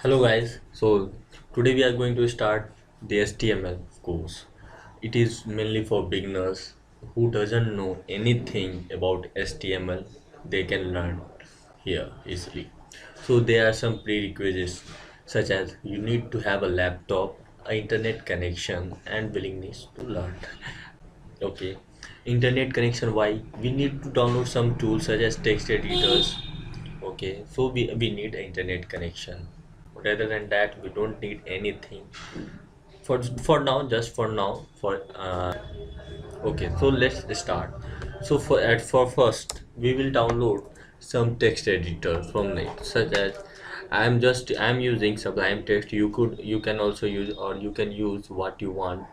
Hello guys, so today we are going to start the HTML course. It is mainly for beginners who doesn't know anything about HTML. They can learn here easily. So there are some prerequisites such as you need to have a laptop, a internet connection and willingness to learn. Okay, internet connection, why? We need to download some tools such as text editors. Okay, so we need an internet connection. Rather than that, we don't need anything. For now, just for now, for okay. So let's start. So for first, we will download some text editor from net, such as I'm using Sublime Text. You can also use, or you can use what you want,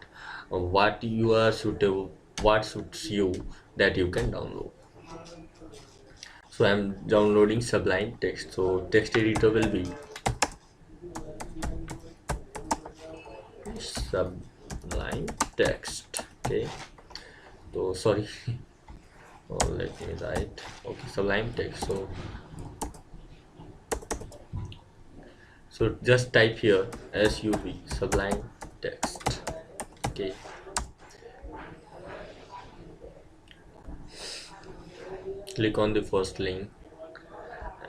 what you are suitable, what suits you, that you can download. So I'm downloading Sublime Text. So text editor will be Sublime Text. Okay. So sorry. Oh, let me write. Okay, Sublime Text. So just type here SUV Sublime Text. Okay. Click on the first link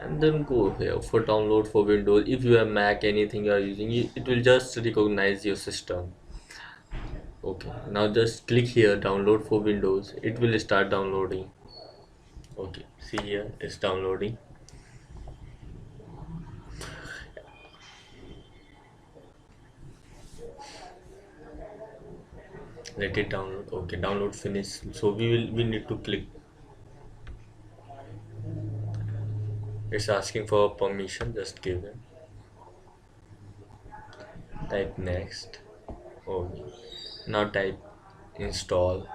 and then go here for download for Windows. If you have Mac, anything you are using, it will just recognize your system. Okay, now just click here download for Windows. It will start downloading. Okay, see here it's downloading. Let it download. Okay, download finish. So we need to click. It's asking for permission, just give it. Type next. Okay, now type install.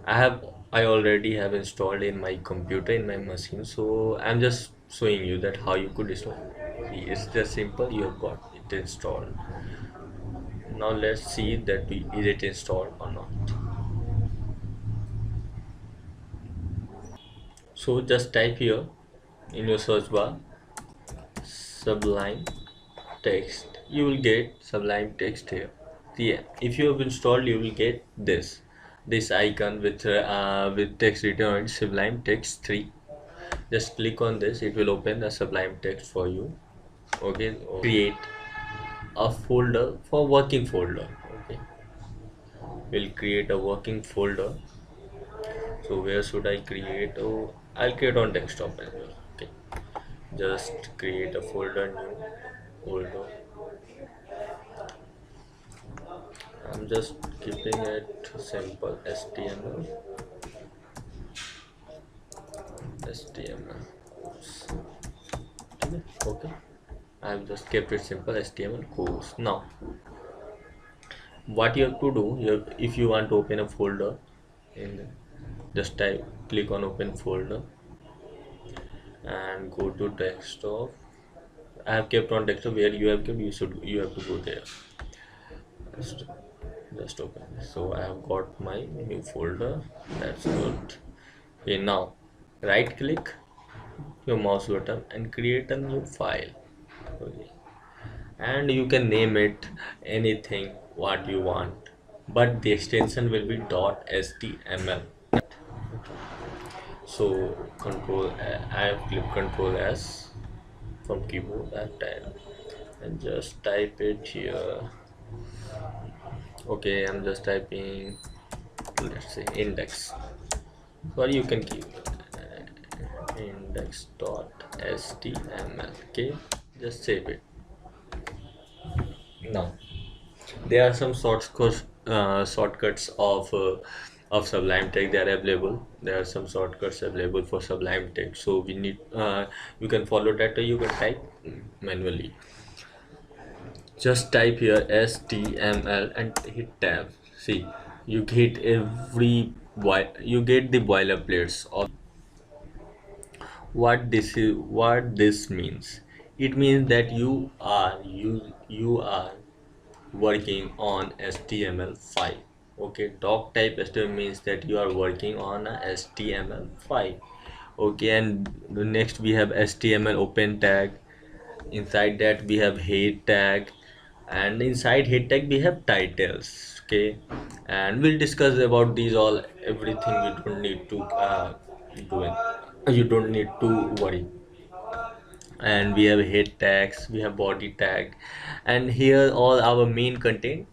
I already have installed in my computer, in my machine, so I'm just showing you that how you could install. See, it's just simple. You have got it installed. Now let's see that is it installed or not. So just type here in your search bar Sublime Text. You will get Sublime Text here. Yeah, if you have installed, you will get this icon with text written on it, Sublime Text 3. Just click on this. It will open the Sublime Text for you. Okay, create a folder for working folder. Okay, we'll create a working folder. So where should I create? Oh, I'll create on desktop as well. Okay, just create a folder, new folder. I'm just keeping it simple, HTML. Okay, I've just kept it simple, HTML course. Now what you have to do, if you want to open a folder, in just type, click on open folder and go to desktop. I have kept on desktop. Where you have kept, you have to go there. just, just open this. So I have got my new folder. That's good. Okay, now right click your mouse button and create a new file. Okay, and you can name it anything what you want, but the extension will be .html. So I have clicked Control S from keyboard that time and just type it here. Okay, I'm just typing, let's say index, or you can keep index.html. Okay, just save it. Now there are some shortcuts of Sublime Text. They are available. There are some shortcuts available for Sublime Text. So we need you can follow that, or you can type manually. Just type here HTML and hit tab. See, you get you get the boilerplates of what this means. It means that you are working on HTML5. Okay, doc type HTML means that you are working on a HTML5. Okay, and next we have HTML open tag, Inside that we have head tag, and inside head tag we have titles. Okay, and we'll discuss about these all, everything. You don't need to do it. You don't need to worry. And we have head tags, we have body tag, and here all our main content.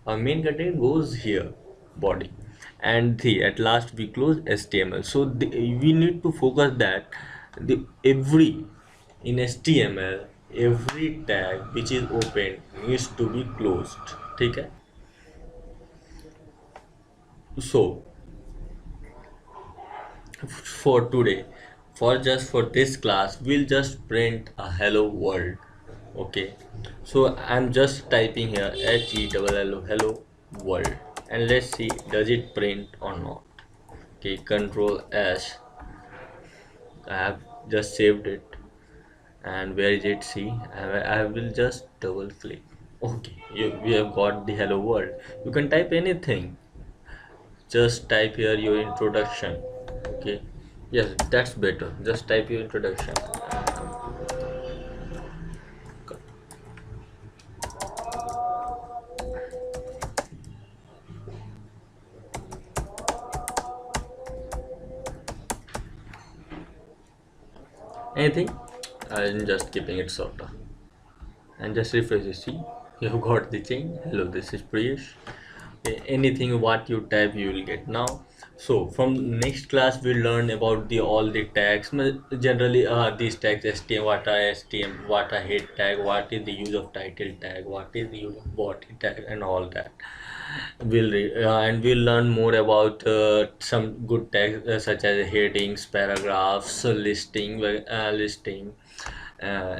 Our main content goes here, body, and at last we close HTML. So we need to focus that every in HTML every tag which is open needs to be closed. Okay, so for today, for this class, we'll just print a hello world. Okay, so I'm just typing here HELL hello world, and let's see does it print or not. Okay, control S. I have just saved it. And where is it? See, I will just double click. Okay, we have got the hello world. You can type anything, just type here your introduction. Okay, yes, that's better. Just type your introduction. Anything. I'm just keeping it shorter. And just refresh it. See, you have got the change. Hello, this is Priyesh. Okay, anything what you type you will get now. So from next class we'll learn about the all the tags. Generally these tags, STM, what are STM, what are head tag, what is the use of title tag, what is the use of body tag, and all that. And we'll learn more about some good tags such as headings, paragraphs, listing,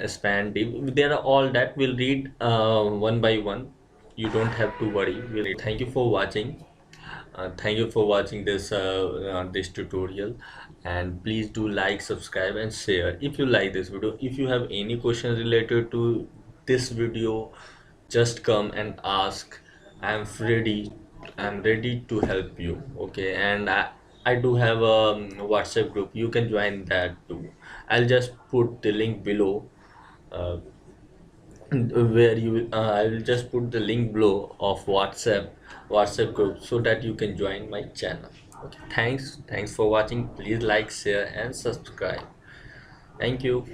span div. There are all that we'll read one by one. You don't have to worry. We'll read. Thank you for watching. Thank you for watching this tutorial, and please do like, subscribe, and share if you like this video. If you have any questions related to this video, just come and ask. I'm ready. I'm ready to help you. Okay, and I do have a WhatsApp group. You can join that too. I'll just put the link below. Uh, where you I will just put the link below of WhatsApp group so that you can join my channel. Okay, thanks for watching. Please like, share, and subscribe. Thank you.